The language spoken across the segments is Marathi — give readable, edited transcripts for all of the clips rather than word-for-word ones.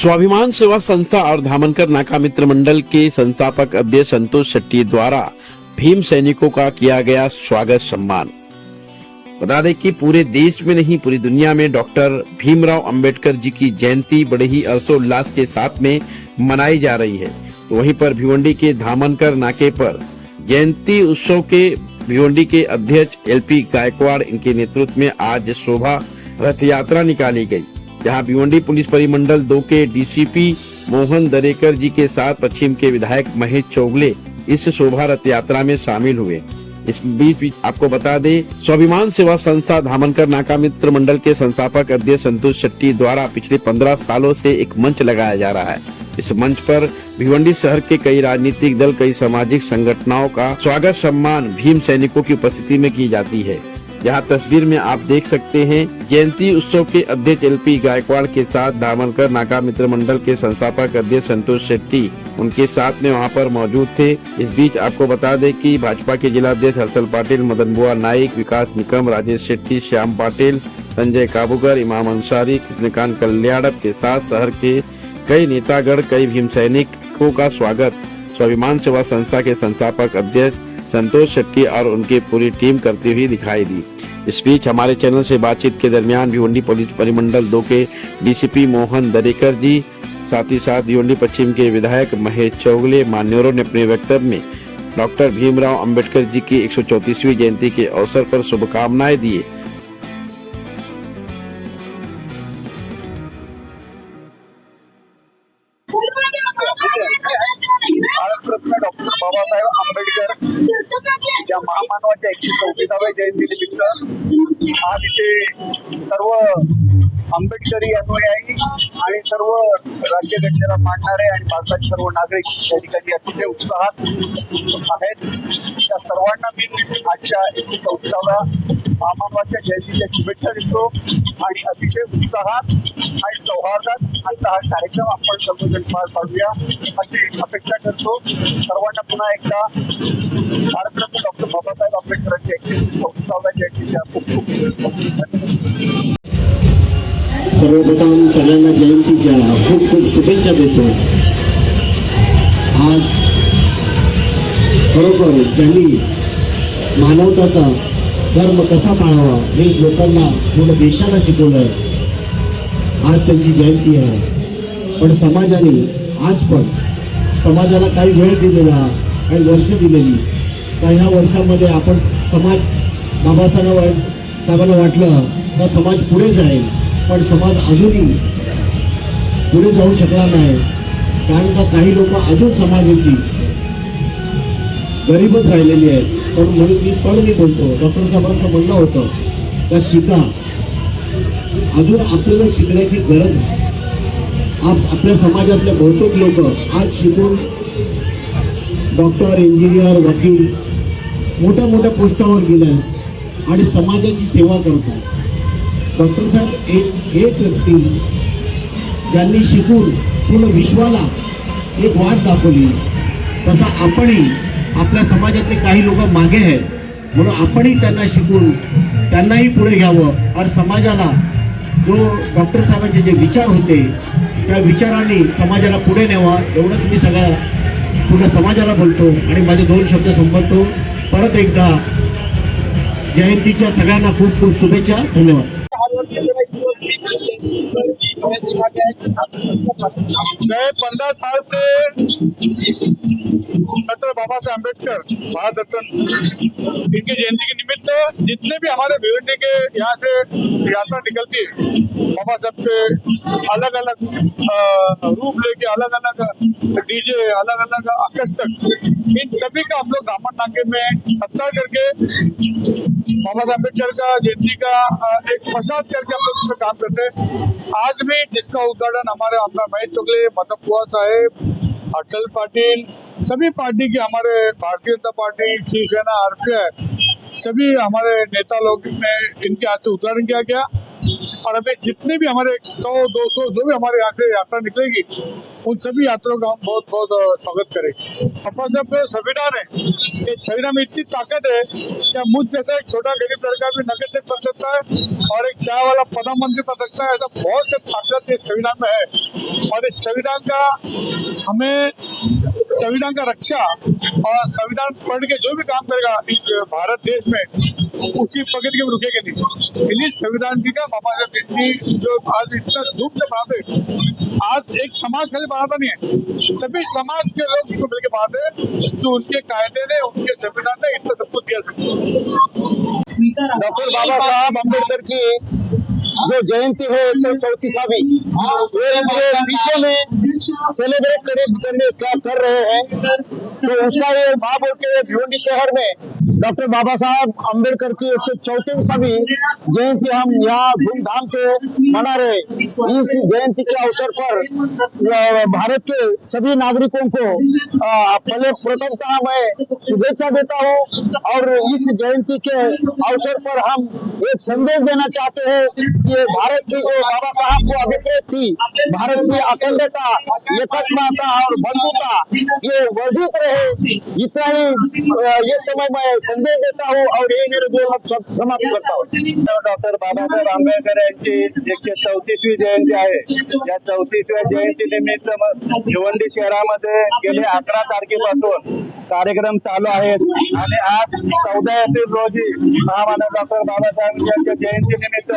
स्वाभिमान सेवा संस्था और धामनकर नाका मित्र मंडल के संस्थापक अध्यक्ष संतोष शेट्टी द्वारा भीम सैनिकों का किया गया स्वागत सम्मान। बता दें कि पूरे देश में नहीं पूरी दुनिया में डॉक्टर भीमराव अंबेडकर जी की जयंती बड़े ही हर्षोल्लास के साथ में मनाई जा रही है। तो वहीं पर भिवंडी के धामनकर नाके पर जयंती उत्सव के भिवंडी के अध्यक्ष एलपी गायकवाड़ इनके नेतृत्व में आज शोभा रथ यात्रा निकाली गई, जहां भिवंडी पुलिस परिमंडल 2 के डीसीपी मोहन दरेकर जी के साथ पश्चिम के विधायक महेश चौगले इस शोभा रथ यात्रा में शामिल हुए। इस बीच आपको बता दें, स्वाभिमान सेवा संस्था धामनकर नाका मित्र मंडल के संस्थापक अध्यक्ष संतोष शेट्टी द्वारा पिछले 15 सालों से एक मंच लगाया जा रहा है। इस मंच पर भिवंडी शहर के कई राजनीतिक दल, कई सामाजिक संगठनों का स्वागत सम्मान भीम सैनिकों की उपस्थिति में की जाती है। यहाँ तस्वीर में आप देख सकते हैं जयंती उत्सव के अध्यक्ष एलपी गायकवाड़ के साथ धामनकर नाका मित्र मंडल के संस्थापक अध्यक्ष संतोष शेट्टी उनके साथ में वहाँ पर मौजूद थे। इस बीच आपको बता दें कि भाजपा के जिला अध्यक्ष हर्षल पाटिल, मदन बुआ नाइक, विकास निकम, राजेश शेट्टी, श्याम पाटिल, संजय काबूकर, इमाम अंसारी, कृष्णकांत कल्याणप के साथ शहर के कई नेतागण, कई भीम सैनिकों का स्वागत स्वाभिमान सेवा संस्था के संस्थापक अध्यक्ष संतोष शेट्टी और उनकी पूरी टीम करती हुई दिखाई दी। इस बीच हमारे चैनल से बातचीत के दरमियान भिवंडी पुलिस परिमंडल 2 के डीसीपी मोहन दरेकर जी, साथ ही साथ भिवंडी पश्चिम के विधायक महेश चौगले मान्यवरों ने अपने वक्तव्य में डॉक्टर भीमराव अंबेडकर जी की 134वीं जयंती के अवसर पर शुभकामनाएं दिए। भारतरत्न डॉक्टर बाबासाहेब आंबेडकर या महामानवाच्या 134व्या जयंतीनिमित्त आज इथे सर्व आंबेडकरी अनुयायी आणि सर्व राज्यघटनेला मानणारे आणि भारताचे सर्व नागरिक या ठिकाणी अतिशय उत्साहात आहेत। त्या सर्वांना मी आजच्या 134व्या महामानवाच्या जयंतीच्या शुभेच्छा देतो आणि अतिशय उत्साहात आणि सौहार्दात आजचा हा कार्यक्रम आपण सर्वजण पार पाडूया अशी अपेक्षा करतो। सर्वांना पुन्हा एकदा भारतरत्न डॉक्टर बाबासाहेब आंबेडकरांच्या 134व्या जयंतीच्या खूप खूप शुभेच्छा। सर्वप्रथम सगळ्यांना जयंतीच्या खूप खूप शुभेच्छा देतो। आज खरोखर ज्यांनी मानवताचा धर्म कसा पाळावा हे लोकांना, पूर्ण देशाला शिकवलं, आज त्यांची जयंती आहे। पण समाजाने आज पण समाजाला काही वेळ दिलेला, काही वर्ष दिलेली, काही ह्या वर्षामध्ये आपण समाज बाबासाहेबांना वाटलं का समाज पुढे जाईल, पण समाज अजूनही पुढे जाऊ शकला नाही। कारण का काही लोक अजून समाजाची गरीबच राहिलेली आहेत। पण मी बोलतो, डॉक्टर साहेबांचं म्हणणं होतं का शिका, अजून आपल्याला शिकण्याची गरज आहे। आपल्या समाजातले बहुतेक लोक आज शिकून डॉक्टर, इंजिनियर, वकील मोठ्या मोठ्या पोस्टावर गेले आणि समाजाची सेवा करतात। डॉक्टर साहेब एक व्यक्ती ज्यांनी शिकून पूर्ण विश्वाला एक वाट दाखवली, तसा आपणही आपल्या समाजातले काही लोक मागे आहेत, म्हणून आपणही त्यांना शिकून त्यांनाही पुढे घ्यावं आणि समाजाला जो डॉक्टर साहेबांचे जे विचार होते त्या विचारांनी समाजाला पुढे न्यावा, एवढंच मी सगळ्या पूर्ण समाजाला बोलतो आणि माझे 2 शब्द संपवतो। परत एकदा जयंतीच्या सगळ्यांना खूप खूप शुभेच्छा। धन्यवाद। गए 15 साल से डॉक्टर बाबा साहेब अम्बेडकर भारत रत्न इनकी जयंती के निमित्त जितने भी हमारे भिवंडी के यहाँ से यात्रा निकलती है, बाबा साहब के अलग अलग रूप लेके, अलग अलग डीजे, अलग अलग आकर्षक, इन सभी का हम लोग दामन नाके में सत्कार करके बाबा साहब अम्बेडकर का जयंती का एक प्रसाद करके हम लोग इसमें काम करते हैं। आज भी जिसका उद्घाटन हमारे आमदार महेश चौगले, मदन बुआ साहेब, हर्षल पाटिल, सभी पार्टी के, हमारे भारतीय जनता पार्टी, शिवसेना, आरपीआई, सभी हमारे नेता लोग ने इनके हाथ से उद्घाटन किया गया। और अभी जितने भी हमारे 100-200 जो भी हमारे यहाँ से यात्रा निकलेगी उन सभी यात्रियों का हम बहुत बहुत स्वागत करेंगे। बाबा साहब का संविधान है, ये संविधान में इतनी ताकत है कि मुझ जैसा एक छोटा गरीब लड़का भी नगद चेक बन सकता है और एक चाय वाला प्रधानमंत्री बन सकता है। ऐसा बहुत से ताकत इस संविधान में है और इस संविधान का हमें संविधान का रक्षा और संविधान पढ़ के जो भी काम करेगा इस भारत देश में उसी प्रगति के रुकेगा नहीं। इसलिए संविधान जी का बाबा साहब इतनी जो आज इतना धूप से बनाते, आज एक समाज खाली बनाता नहीं है, सभी समाज के लोग उसको मिलकर बनाते हैं। जो उनके कायदे ने, उनके संविधान ने इतना सब कुछ दिया। डॉक्टर बाबा साहब अम्बेडकर की जो जयंती है 134वीं ये विश्व में सेलिब्रेट करने क्या कर रहे हैं, तो उसका ये महापुर के भिवंडी शहर में डॉक्टर बाबा साहब अम्बेडकर की 134वीं जयंती हम यहाँ धूमधाम से मना रहे। इस जयंती के अवसर पर भारत के सभी नागरिकों को पहले प्रथमतः मैं शुभेच्छा देता हूँ और इस जयंती के अवसर पर हम एक संदेश देना चाहते हैं कि ये भारत की जो बाबा साहब को अभिप्रेत थी, भारत की अखंडता, एकत्वता और बंधुता ये वर्धित रहे, इतना ही ये समय मैं संदेश देता हूँ और ये मेरे दो शब्द समाप्त करता हूँ। डॉक्टर बाबासाहेब आंबेडकर यांची 134वी जयंती आहे। या 34व्या जयंती निमित्त भिवंडी शहरामध्ये गेले 11 तारखेपासून कार्यक्रम चालू आहेत आणि आज 14 एप्रिल रोजी महामानव डॉक्टर बाबासाहेब यांच्या जयंती निमित्त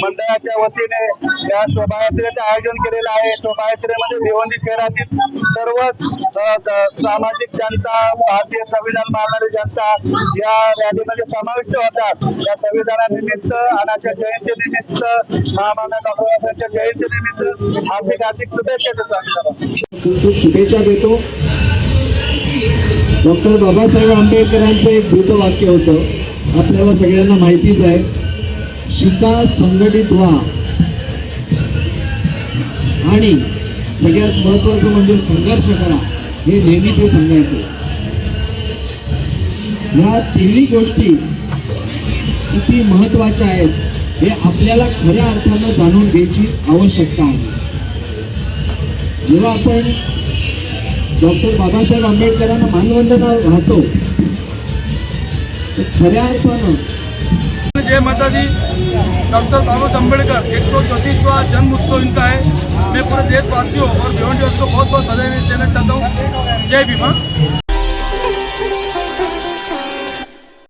मंडळाच्या वतीने या शोभायात्रेचे आयोजन केलेलं आहे। शोभायात्रेमध्ये भिवंडी शहरातील सर्व सामाजिक जनता, भारतीय संविधान मानणारी जनता या रॅलीमध्ये समाविष्ट होतात। या संविधानानिमित्त आणि जयंतीनिमित्त महामानव डॉक्टर बाबासाहेबांच्या जयंतीनिमित्त हार्दिक शुभेच्छा देतो। खूप शुभेच्छा देतो। डॉक्टर बाबासाहेब आंबेडकरांचं एक ब्रीदवाक्य होतं, आपल्याला सगळ्यांना माहितीच आहे, शिका, संघटित व्हा आणि सगळ्यात महत्वाचं म्हणजे संघर्ष करा, हे नेहमी ते सांगायचे। या तिन्ही गोष्टी किती महत्वाच्या आहेत हे आपल्याला खऱ्या अर्थानं जाणून घ्यायची आवश्यकता आहे। जेव्हा आपण डॉक्टर बाबासाहेब आंबेडकरांना मानवंदना वाहतो तर खऱ्या अर्थानं जय माता दी। डॉक्टर बाबा साहब अम्बेडकर 134वां जन्म उत्सव इनका है। मैं पूरे देशवासियों और भिवंडियों को बहुत बहुत बधाई देना चाहता हूँ। जय भीम।